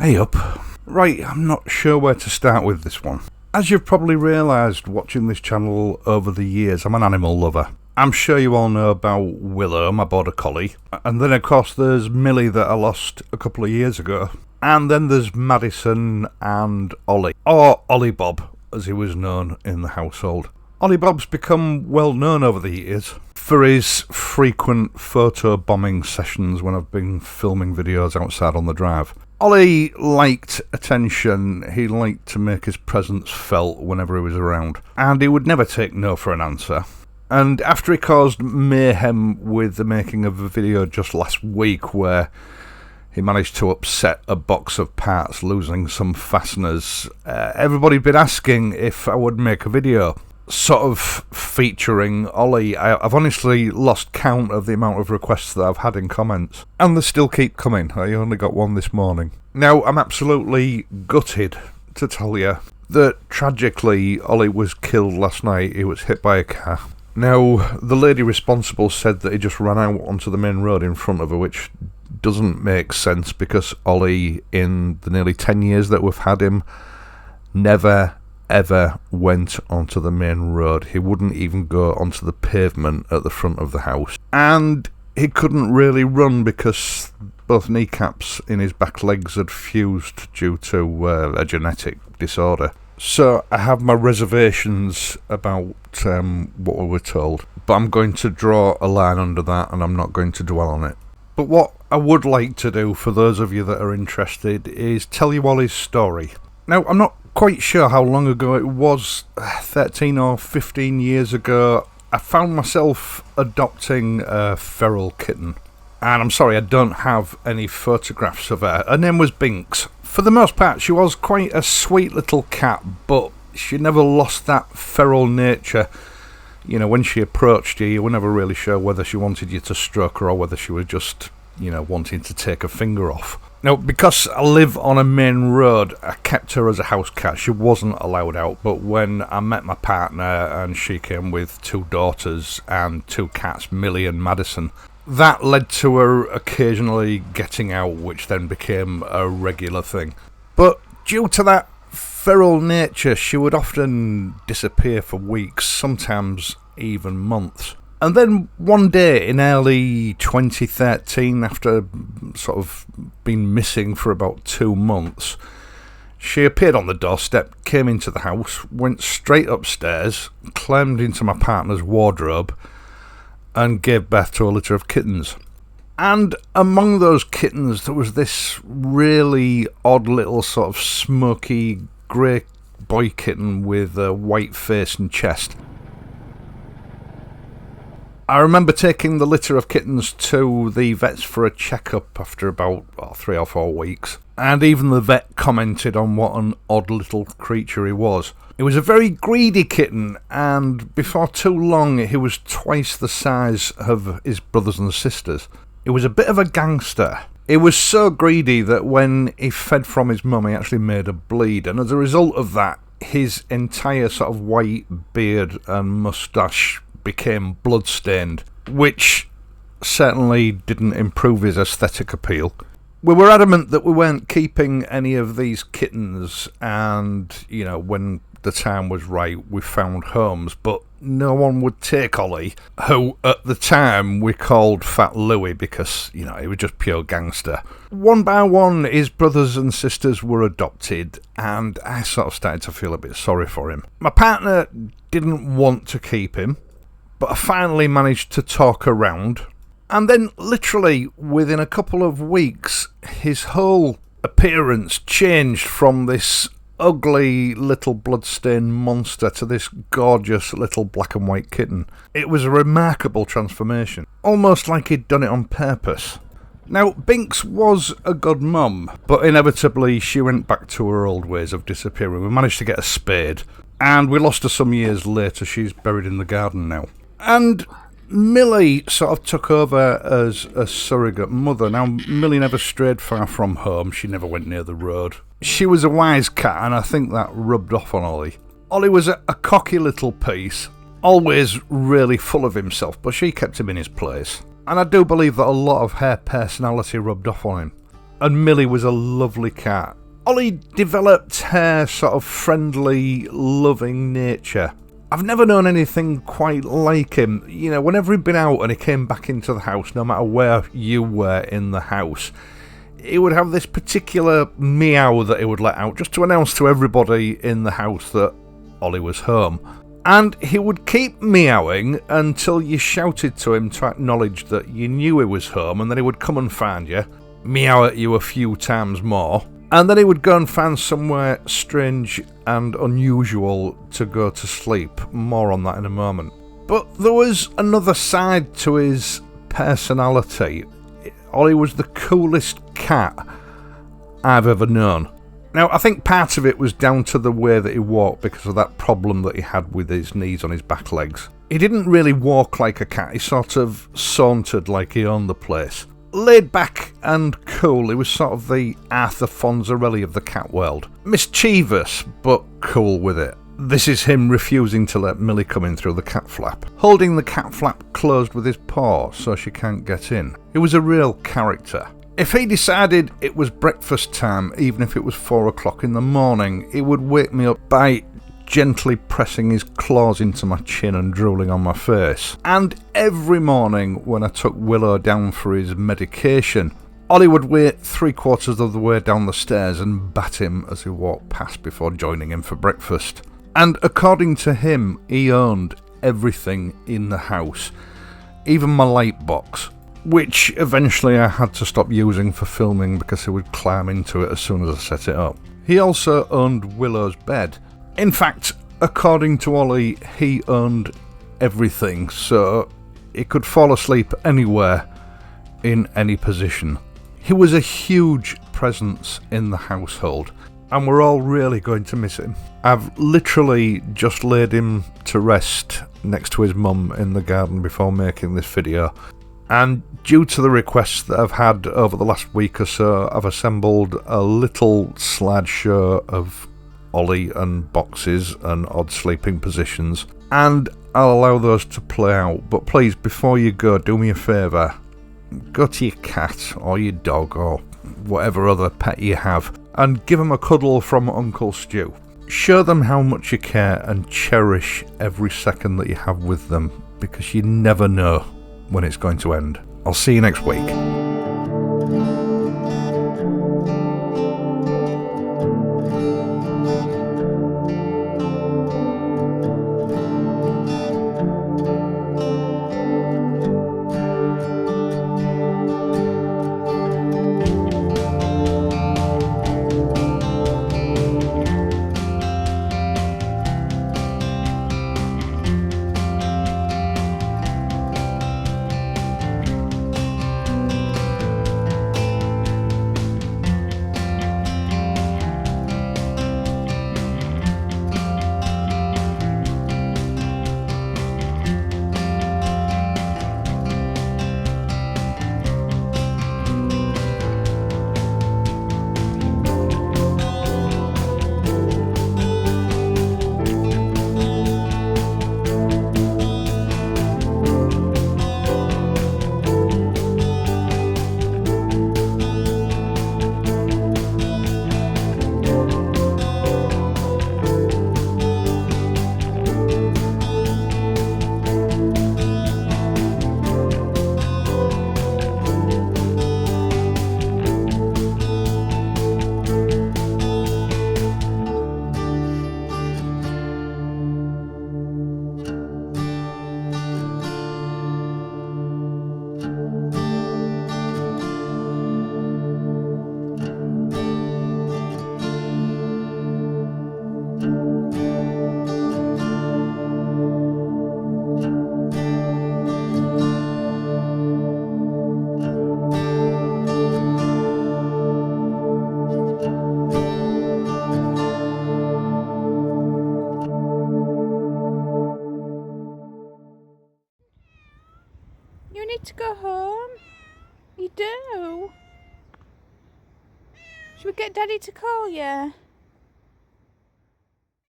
Hey up. Right, I'm not sure where to start with this one. As you've probably realised watching this channel over the years, I'm an animal lover. I'm sure you all know about Willow, my border collie. And then of course there's Millie that I lost a couple of years ago. And then there's Madison and Ollie, or Ollie Bob as he was known in the household. Ollie Bob's become well known over the years for his frequent photo bombing sessions when I've been filming videos outside on the drive. Ollie liked attention, he liked to make his presence felt whenever he was around, and he would never take no for an answer. And after he caused mayhem with the making of a video just last week where he managed to upset a box of parts, losing some fasteners, everybody'd been asking if I would make a video sort of featuring Ollie. I've honestly lost count of the amount of requests that I've had in comments, and they still keep coming. I only got one this morning. Now, I'm absolutely gutted to tell you that tragically Ollie was killed last night. He was hit by a car. Now, the lady responsible said that he just ran out onto the main road in front of her, which doesn't make sense because Ollie, in the nearly 10 years that we've had him, never ever went onto the main road. He wouldn't even go onto the pavement at the front of the house. And he couldn't really run because both kneecaps in his back legs had fused due to a genetic disorder. So I have my reservations about what we were told, but I'm going to draw a line under that and I'm not going to dwell on it. But what I would like to do for those of you that are interested is tell you Ollie's story. Now, I'm not quite sure how long ago it was, 13 or 15 years ago, I found myself adopting a feral kitten. And I'm sorry, I don't have any photographs of her. Her name was Binks. For the most part, she was quite a sweet little cat, but she never lost that feral nature. You know, when she approached you were never really sure whether she wanted you to stroke her or whether she was just, wanting to take a finger off. Now, because I live on a main road, I kept her as a house cat. She wasn't allowed out, but when I met my partner and she came with 2 daughters and 2 cats, Millie and Madison, that led to her occasionally getting out, which then became a regular thing. But due to that feral nature, she would often disappear for weeks, sometimes even months. And then one day in early 2013, after sort of being missing for about 2 months, she appeared on the doorstep, came into the house, went straight upstairs, climbed into my partner's wardrobe, and gave birth to a litter of kittens. And among those kittens, there was this really odd little sort of smoky grey boy kitten with a white face and chest. I remember taking the litter of kittens to the vets for a checkup after about 3 or 4 weeks, and even the vet commented on what an odd little creature he was. He was a very greedy kitten, and before too long he was twice the size of his brothers and sisters. He was a bit of a gangster. He was so greedy that when he fed from his mum he actually made her bleed, and as a result of that, his entire sort of white beard and moustache became blood-stained, which certainly didn't improve his aesthetic appeal. We were adamant that we weren't keeping any of these kittens, and, when the time was right, we found homes, but no one would take Ollie, who at the time we called Fat Louie because, he was just pure gangster. One by one, his brothers and sisters were adopted, and I sort of started to feel a bit sorry for him. My partner didn't want to keep him, but I finally managed to talk her round. And then, literally, within a couple of weeks, his whole appearance changed from this ugly little bloodstained monster to this gorgeous little black and white kitten. It was a remarkable transformation, almost like he'd done it on purpose. Now, Binks was a good mum, but inevitably she went back to her old ways of disappearing. We managed to get a spade, and we lost her some years later. She's buried in the garden now. And Millie sort of took over as a surrogate mother. Now, Millie never strayed far from home. She never went near the road. She was a wise cat, and I think that rubbed off on Ollie. Ollie was a cocky little piece, always really full of himself, but she kept him in his place. And I do believe that a lot of her personality rubbed off on him. and Millie was a lovely cat. Ollie developed her sort of friendly, loving nature. I've never known anything quite like him. You know, whenever he'd been out and he came back into the house, no matter where you were in the house, he would have this particular meow that he would let out just to announce to everybody in the house that Ollie was home. And he would keep meowing until you shouted to him to acknowledge that you knew he was home, and then he would come and find you, meow at you a few times more, and then he would go and find somewhere strange and unusual to go to sleep. More on that in a moment. But there was another side to his personality. Ollie was the coolest cat I've ever known. Now, I think part of it was down to the way that he walked because of that problem that he had with his knees on his back legs. He didn't really walk like a cat, he sort of sauntered like he owned the place. Laid back and cool, he was sort of the Arthur Fonzarelli of the cat world. Mischievous, but cool with it. This is him refusing to let Millie come in through the cat flap, holding the cat flap closed with his paw so she can't get in. He was a real character. If he decided it was breakfast time, even if it was 4 o'clock in the morning, he would wake me up by gently pressing his claws into my chin and drooling on my face. And every morning when I took Willow down for his medication, Ollie would wait 3/4 of the way down the stairs and bat him as he walked past before joining him for breakfast. And according to him, he owned everything in the house, even my light box, which eventually I had to stop using for filming because he would climb into it as soon as I set it up. He also owned Willow's bed. In fact, according to Ollie, he owned everything, so he could fall asleep anywhere, in any position. He was a huge presence in the household, and we're all really going to miss him. I've literally just laid him to rest next to his mum in the garden before making this video, and due to the requests that I've had over the last week or so, I've assembled a little slideshow of Ollie and boxes and odd sleeping positions, and I'll allow those to play out. But please, before you go, do me a favour, go to your cat or your dog or whatever other pet you have and give them a cuddle from Uncle Stu. Show them how much you care and cherish every second that you have with them, because you never know when it's going to end. I'll see you next week. You need to go home. You do. Should we get Daddy to call you?